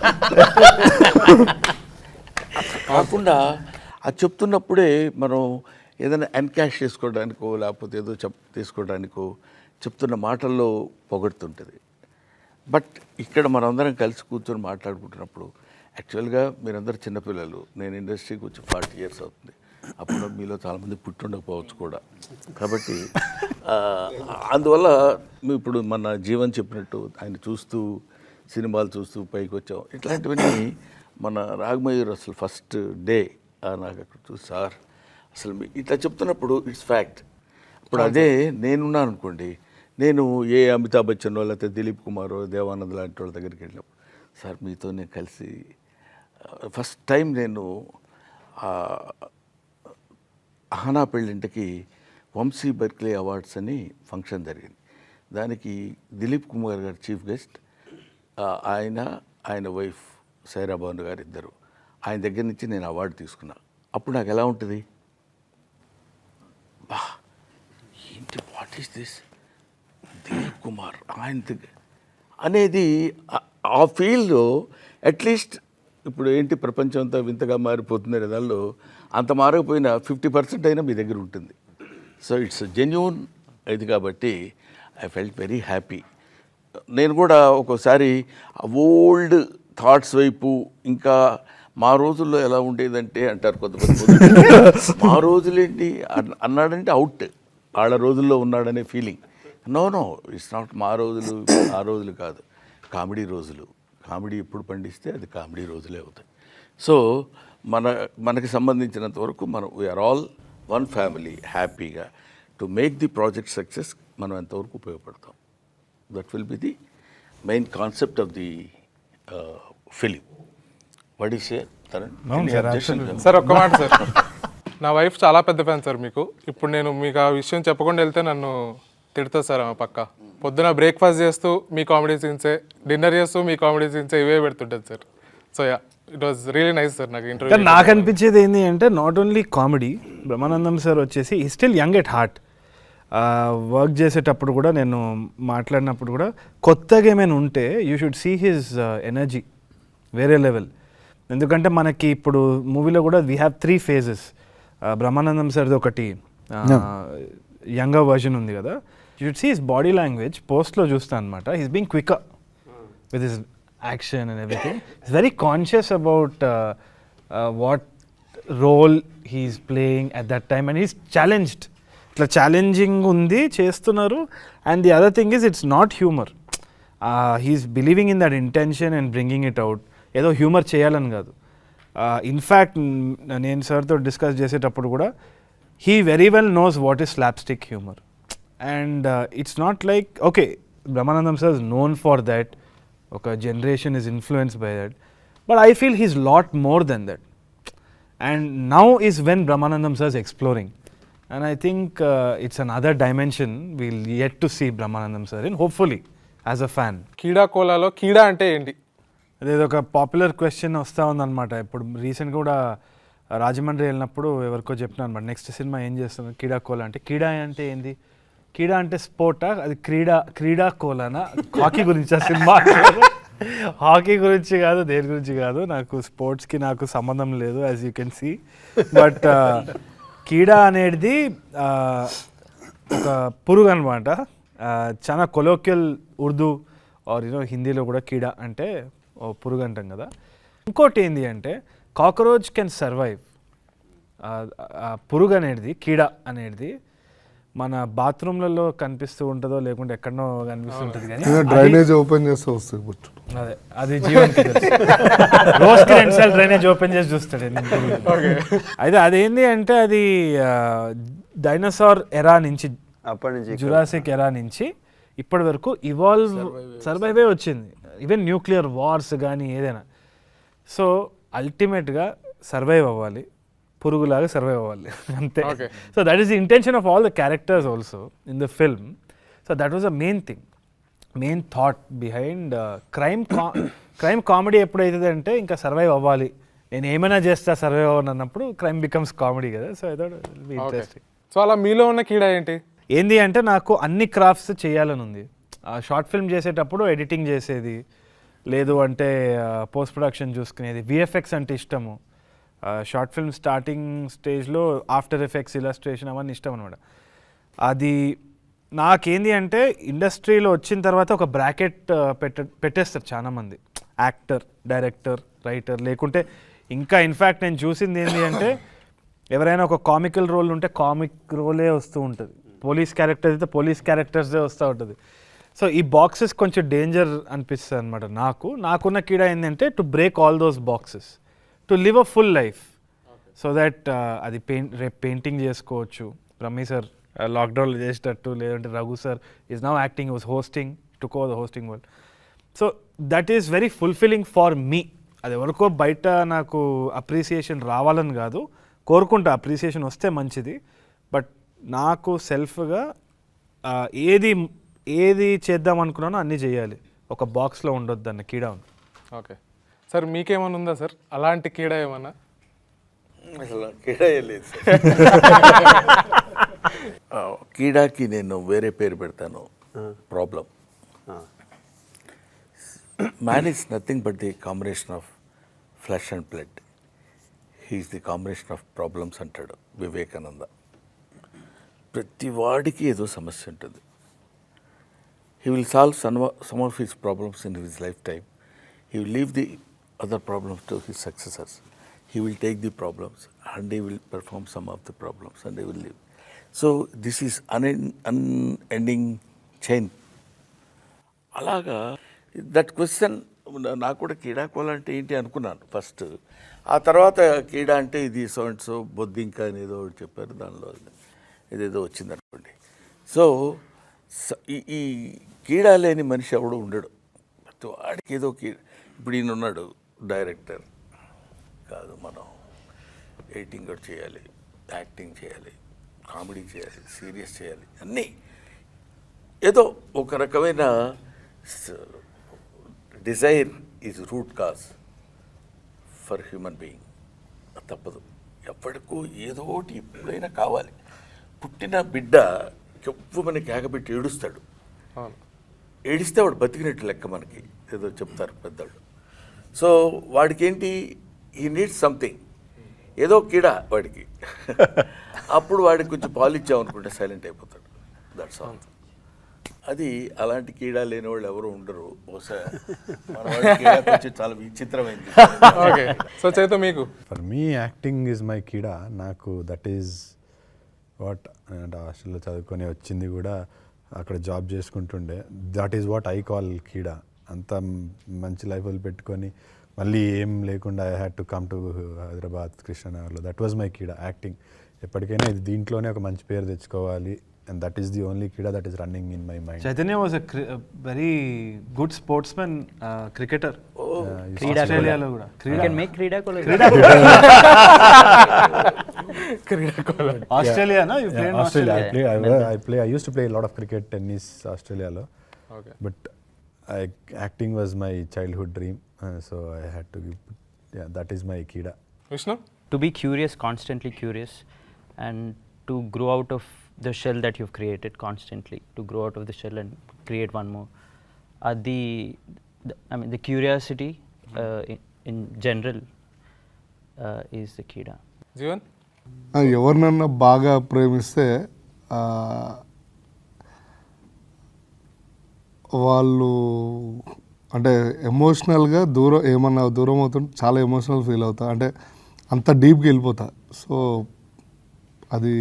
కాకుండా అది చెప్తున్నప్పుడే మనం ఏదైనా ఎన్కాష్ చేసుకోవడానికో లేకపోతే ఏదో తీసుకోవడానికో చెప్తున్న మాటల్లో పొగడుతుంటుంది. బట్ ఇక్కడ మనందరం కలిసి కూర్చొని మాట్లాడుకుంటున్నప్పుడు యాక్చువల్గా మీరందరూ చిన్నపిల్లలు, నేను ఇండస్ట్రీకి వచ్చి 40 years అవుతుంది. అప్పుడు మీలో చాలామంది పుట్టి ఉండకపోవచ్చు కూడా. కాబట్టి అందువల్ల ఇప్పుడు మన జీవన్ చెప్పినట్టు ఆయన చూస్తూ సినిమాలు చూస్తూ పైకి వచ్చాం. ఇట్లాంటివన్నీ మన రాగమయూర్ అసలు ఫస్ట్ డే నాకు అక్కడ చూసి సార్ అసలు ఇట్లా చెప్తున్నప్పుడు ఇట్స్ ఫ్యాక్ట్. ఇప్పుడు అదే నేనున్నాను అనుకోండి, నేను ఏ అమితాబ్ బచ్చనో లేకపోతే దిలీప్ కుమారో దేవానంద్ లాంటి వాళ్ళ దగ్గరికి వెళ్ళినప్పుడు సార్ మీతో నేను కలిసి ఫస్ట్ టైం నేను అహనా పెళ్ళింటికి వంశీ బర్క్లీ అవార్డ్స్ అని ఫంక్షన్ జరిగింది. దానికి దిలీప్ కుమార్ గారు చీఫ్ గెస్ట్, ఆయన వైఫ్ సైరా భాను గారు ఇద్దరు. ఆయన దగ్గర నుంచి నేను అవార్డు తీసుకున్నా. అప్పుడు నాకు ఎలా ఉంటుంది, బా ఏంటి what is this Dilip Kumar ఆయన అనేది ఆ ఫీల్డ్లో అట్లీస్ట్ ఇప్పుడు ఏంటి ప్రపంచం అంతా వింతగా మారిపోతుంది దానిలో అంత మారకపోయినా 50% అయినా మీ దగ్గర ఉంటుంది. సో ఇట్స్ జెన్యూన్ ఇది కాబట్టి ఐ ఫెల్ట్ వెరీ హ్యాపీ. నేను కూడా ఒక్కోసారి ఓల్డ్ థాట్స్ వైపు, ఇంకా మా రోజుల్లో ఎలా ఉండేదంటే అంటారు కొంతమంది, మా రోజులేంటి అన్నాడంటే అవుట్, వాళ్ళ రోజుల్లో ఉన్నాడనే ఫీలింగ్. నో ఇట్స్ నాట్ మా రోజులు ఆ రోజులు కాదు, కామెడీ రోజులు. కామెడీ ఎప్పుడు పండిస్తే అది కామెడీ రోజులే అవుతాయి. సో మనకి సంబంధించినంత వరకు మనం వీఆర్ ఆల్ వన్ ఫ్యామిలీ. హ్యాపీగా to make the project success మనం ఎంతవరకు ఉపయోగపడతాం, that will be the main concept of the film. What is sir ఒక్క మాట సార్, నా వైఫ్ చాలా పెద్ద ఫ్యాన్ సార్ మీకు. ఇప్పుడు నేను మీకు ఆ విషయం చెప్పకుండా వెళ్తే నన్ను తిడుతుంది సార్ ఆమె పక్క. పొద్దున బ్రేక్ఫాస్ట్ చేస్తూ మీ కామెడీ సీన్సే, డిన్నర్ చేస్తూ మీ కామెడీ సీన్సే ఇవే పెడుతుంటుంది sir. So yeah it was really nice sir. నాకు ఇంటర్వ్యూ నాకు అనిపించేది ఏంటి అంటే not only comedy, Brahmanandam sir వచ్చేసి ఈ still young at heart. Work చేసేటప్పుడు కూడా నేను మాట్లాడినప్పుడు కూడా కొత్తగా ఏమైనా ఉంటే you should see his energy వేరే లెవెల్. ఎందుకంటే మనకి ఇప్పుడు మూవీలో కూడా వీ హ్యావ్ 3 phases. బ్రహ్మానందం సార్ది ఒకటి యంగర్ వర్జన్ ఉంది కదా, you should see his body language. పోస్ట్లో చూస్తాను అనమాట, he's being quicker with his action and everything. Is very conscious about what role he's playing at that time and he's challenged. ఇట్లా ఛాలెంజింగ్ ఉంది, చేస్తున్నారు. And the other thing is it's not humour, he's believing in that intention and bringing it out. ఏదో హ్యూమర్ చేయాలని కాదు. ఇన్ఫ్యాక్ట్ నేను సార్తో డిస్కస్ చేసేటప్పుడు కూడా he very well knows what is slapstick humour. And it's not like okay Brahmanandam sir is known for that, ఒక generation is influenced by that, but I feel he's lot more than that. And now is when Brahmanandam sir is exploring. And I think it's another dimension we'll yet to see Brahmanandam sir in, hopefully, as a fan. కీడా కోలాలో కీడా అంటే ఏంటి? అదేదో ఒక పాపులర్ క్వశ్చన్ వస్తూ ఉందన్నమాట. ఇప్పుడు రీసెంట్గా కూడా రాజమండ్రి వెళ్ళినప్పుడు ఎవరికో చెప్పినా అనమాట, నెక్స్ట్ సినిమా ఏం చేస్తాను కీడా కోలా అంటే. కీడా అంటే ఏంది? కీడా అంటే స్పోర్టా? అది క్రీడా కోలానా? హాకీ గురించి ఆ సినిమా. హాకీ గురించి కాదు, దేని గురించి కాదు, నాకు స్పోర్ట్స్కి నాకు సంబంధం లేదు, as you can see. But కీడా అనేది ఒక పురుగు అనమాట. చాలా కొలోక్యల్ ఉర్దూ ఆర్ హిందీలో కూడా కీడా అంటే పురుగు అంటాం కదా. ఇంకోటి ఏంటి అంటే కాక్రోచ్ కెన్ సర్వైవ్. పురుగు అనేది, కీడ అనేది మన బాత్రూమ్లలో కనిపిస్తూ ఉంటుందో లేకుంటే ఎక్కడనో కనిపిస్తుంటుంది కానీ డ్రైనేజ్ ఓపెన్ చేస్తే వస్తుంది బుచ్చు. అదే అది జీవన్కి తెలుసు. రోజుకి 2 సార్లు డ్రైనేజ్ ఓపెన్ చేసి చూస్తాడు. అయితే అదేంటి అంటే అది డైనోసార్ ఎరా నుంచి, అప్పటి నుంచి జురాసిక్ ఎరా నుంచి ఇప్పటి వరకు సర్వైవే వచ్చింది. ఈవెన్ న్యూక్లియర్ వార్స్ కానీ ఏదైనా. సో అల్టిమేట్గా సర్వైవ్ అవ్వాలి, పురుగులాగా సర్వైవ్ అవ్వాలి అంతే. So that is the intention of all the characters also in the film. So that was a main thing, main thought behind crime comedy ఎప్పుడైతుంది అంటే ఇంకా సర్వైవ్ అవ్వాలి, నేను ఏమైనా చేస్తా సర్వైవ్ అవ్వను అన్నప్పుడు క్రైమ్ బికమ్స్ కామెడీ కదా. So I thought it will be interesting. So అలా మీలో ఉన్న కీడ ఏంటి అంటే నాకు అన్ని క్రాఫ్ట్స్ చేయాలని ఉంది. షార్ట్ ఫిల్మ్ చేసేటప్పుడు ఎడిటింగ్ చేసేది, లేదు అంటే పోస్ట్ ప్రొడక్షన్ చూసుకునేది, విఎఫ్ఎక్స్ అంటే ఇష్టము. షార్ట్ ఫిల్మ్ స్టార్టింగ్ స్టేజ్లో ఆఫ్టర్ ఎఫెక్ట్స్, ఇలస్ట్రేషన్ అవన్నీ ఇష్టం అనమాట. అది నాకేంది అంటే ఇండస్ట్రీలో వచ్చిన తర్వాత ఒక బ్రాకెట్ పెట్టేస్తారు చాలామంది, యాక్టర్, డైరెక్టర్, రైటర్, లేకుంటే ఇంకా ఇన్ఫ్యాక్ట్ నేను చూసింది ఏంటి అంటే ఎవరైనా ఒక కామికల్ రోల్ ఉంటే కామిక్ రోలే వస్తూ ఉంటుంది, పోలీస్ క్యారెక్టర్స్ అయితే పోలీస్ క్యారెక్టర్సే వస్తూ ఉంటుంది. సో ఈ బాక్సెస్ కొంచెం డేంజర్ అనిపిస్తుంది అనమాట. నాకున్న కీడ ఏంటంటే to break all those boxes, to live a full life. So that అది రేపు పెయింటింగ్ చేసుకోవచ్చు, రమీ సార్ లాక్డౌన్లో చేసేటట్టు, లేదంటే Raghu sir is now acting, was hosting, took over the hosting world. So that is very fulfilling for me. అది ఎవరికో బయట నాకు అప్రిసియేషన్ రావాలని కాదు, కోరుకుంటా అప్రిసియేషన్ వస్తే మంచిది. బట్ నాకు సెల్ఫ్గా ఏది చేద్దాం అనుకున్నానో అన్నీ చేయాలి, ఒక బాక్స్లో ఉండొద్దు అన్న కీడ ఉంది. ఓకే సార్, మీకేమైనా ఉందా సార్ అలాంటి కీడ ఏమన్నా? అసలు కీడా లేదు సార్. కీడాకి నేను వేరే పేరు పెడతాను, problem. Man is nothing but the combination of flesh and blood. He's the combination of problems అంటాడు వివేకానంద. ప్రతి వాడికి ఏదో సమస్య ఉంటుంది. He will solve some of his problems in his life time. He will leave the other problems to his successors. He will take the problems and he will perform some of the problems and he will leave. So this is unending chain. అలాగా దట్ క్వశ్చన్ నాకు కూడా కీడాకోల అంటే ఏంటి అనుకున్నాను ఫస్ట్. ఆ తర్వాత కీడా అంటే ఇది సో అండ్ సో బొద్దింక అనేదో చెప్పారు, దానిలో ఇదేదో వచ్చింది అనుకోండి. సో ఈ కీడా లేని మనిషి ఎవడు ఉండడు, వాడికి ఏదో ఇప్పుడు ఈయన ఉన్నాడు డైరెక్టర్ కాదు, మనం ఎడిటింగ్ కూడా చేయాలి, యాక్టింగ్ చేయాలి, కామెడీ చేయాలి, సీరియస్ చేయాలి, అన్నీ ఏదో ఒక రకమైన Dzire is root cause for human being. తప్పదు, ఎప్పటికో ఏదో ఒకటి ఎప్పుడైనా కావాలి. పుట్టిన బిడ్డ ఎవ్వమని కేకబెట్టి ఏడుస్తాడు, ఏడిస్తే వాడు బతికినట్టు లెక్క మనకి ఏదో చెప్తారు పెద్దవాళ్ళు. సో వాడికి ఏంటి, హీ నీడ్స్ సంథింగ్, ఏదో కీడా వాడికి. అప్పుడు వాడికి కొంచెం పాలు ఇచ్చామనుకుంటే సైలెంట్ అయిపోతాడు. That's all. అది అలాంటి కీడా లేని వాళ్ళు ఎవరు ఉండరు. బహుశా మన వాడి కీడా కొంచెం చాలా విచిత్రమైంది. ఓకే, సో చైతో మీకు? For me acting is my keeda. నాకు దట్ ఈజ్ వాట్, హాస్టల్లో చదువుకొని వచ్చింది కూడా, అక్కడ జాబ్ చేసుకుంటుండే, that is what I call keeda. అంత మంచి లైఫ్ పెట్టుకొని మళ్ళీ ఏం లేకుండా I had to come to Hyderabad, కృష్ణనగర్లో. That was my keeda, acting. ఎప్పటికైనా ఇది దీంట్లోనే ఒక మంచి పేరు తెచ్చుకోవాలి, and that is the only keeda that is running in my mind. Chaitanya was a very good sportsmen, cricketer. ఆస్ట్రేలియాలో కూడా Australia. I used to play a lot of cricket, tennis, ఆస్ట్రేలియాలో. But acting was my childhood dream, so I had to give, that is my kida. Vishnu? To be curious, constantly curious, and to grow out of the shell that you've created constantly, to grow out of the shell and create one more. The curiosity in general is the kida. Jeevan? ఎవరినన్నా బాగా ప్రేమిస్తే వాళ్ళు అంటే ఎమోషనల్గా ఏమన్నా దూరం అవుతుంటే చాలా ఎమోషనల్ ఫీల్ అవుతా, అంటే అంత డీప్గా వెళ్ళిపోతా. సో అది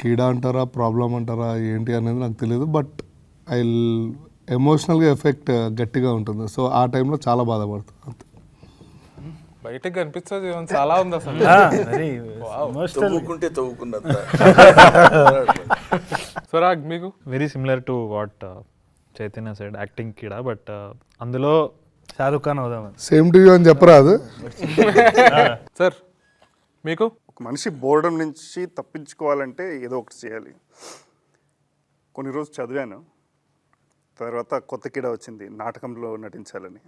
కీడా అంటారా ప్రాబ్లం అంటారా ఏంటి అనేది నాకు తెలియదు, బట్ ఐ ఎమోషనల్గా ఎఫెక్ట్ గట్టిగా ఉంటుంది. సో ఆ టైంలో చాలా బాధపడుతుంది అంతే. బయటకు కనిపించేది చాలా ఉంది అసలు. తవ్వుకుంటే తవ్వుకున్నంత. సో రాగ్ మీకు very similar to what Chaitanya said acting keeda, but అందులో షారుఖ్ ఖాన్ అవుదామని. సేమ్ టు యూ అని చెప్పరాదు. సార్ మీకు ఒక మనిషి బోర్డం నుంచి తప్పించుకోవాలంటే ఏదో ఒకటి చేయాలి. కొన్ని రోజులు చదివాను, తర్వాత కొత్త కీడ వచ్చింది నాటకంలో నటించాలని.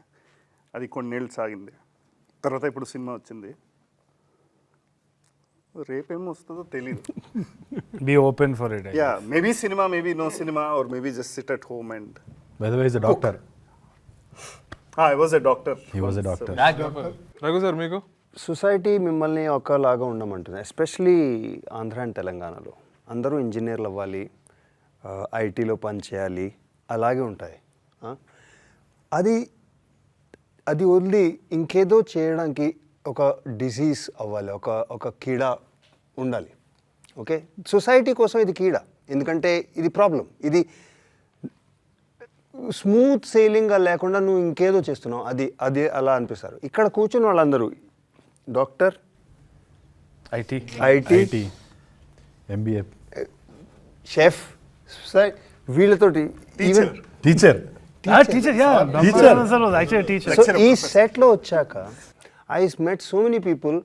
అది కొన్నేళ్ళు సాగింది. తర్వాత ఇప్పుడు సినిమా వచ్చింది. రేపేమో వస్తుందో తెలీదు. Be open for it. Yeah, maybe cinema, maybe no cinema, or maybe just sit at home and. By the way is a doctor. I was a doctor. He was a doctor. Raghu sir మీకు సొసైటీ మిమ్మల్ని ఒకలాగా ఉండమంటుంది, ఎస్పెషలీ ఆంధ్ర అండ్ తెలంగాణలో. అందరూ ఇంజనీర్లు అవ్వాలి, ఐటీలో పని చేయాలి, అలాగే ఉంటాయి. అది అది వదిలి ఇంకేదో చేయడానికి ఒక డిసీజ్ అవ్వాలి, ఒక కీడా ఉండాలి. ఓకే, సొసైటీ కోసం ఇది కీడా, ఎందుకంటే ఇది ప్రాబ్లం. ఇది స్మూత్ సెయిలింగ్గా లేకుండా నువ్వు ఇంకేదో చేస్తున్నావు, అది అలా అనిపిస్తారు. ఇక్కడ కూర్చున్న వాళ్ళందరూ డాక్టర్, ఐటీ, ఎంబీఏ, షెఫ్, వీళ్ళతోటి ఈవెన్ టీచర్. సో ఈ సెట్లో వచ్చాక I met so many people.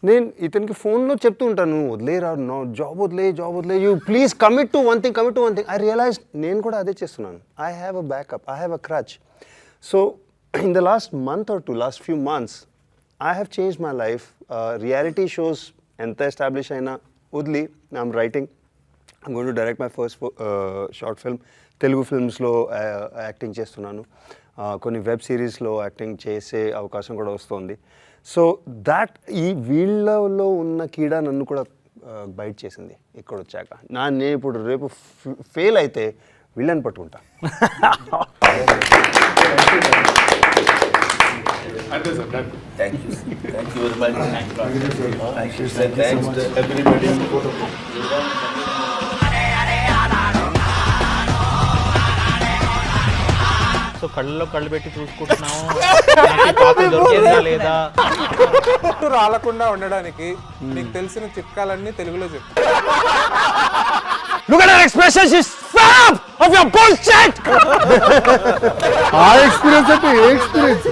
నేను ఇతనికి ఫోన్లో చెప్తూ ఉంటాను, నువ్వు వదిలేరా, జాబ్ వదిలే, you please commit to one thing. I realize నేను కూడా అదే చేస్తున్నాను. I have a backup, I have a crutch. So in the last month or two, last few months I have changed my life. Reality shows enta establish aina udli. I'm writing. I'm going to direct my first short film. Telugu films lo acting chestunnanu. Konni web series lo acting chese avakasham kuda vastundi. So that ee veelalo unna keeda nannu kuda bite chesindi ikkada vachaka. నేను ఇప్పుడు రేపు ఫెయిల్ అయితే వీళ్ళని పట్టుకుంటా. Thank you very much. Thank you, sir. Thanks to everybody. So కళ్ళలో కళ్ళు పెట్టి చూసుకుంటున్నాము నాకు దొరికేదా లేదా. రాలకుండా ఉండడానికి మీకు తెలిసిన చిట్కాలన్నీ తెలుగులో చెప్పు. Look at her expression, she's fed up of your bullshit! ఆ ఎక్స్పీరియన్స్ అంటే ఏ ఎక్స్పీరియన్స్?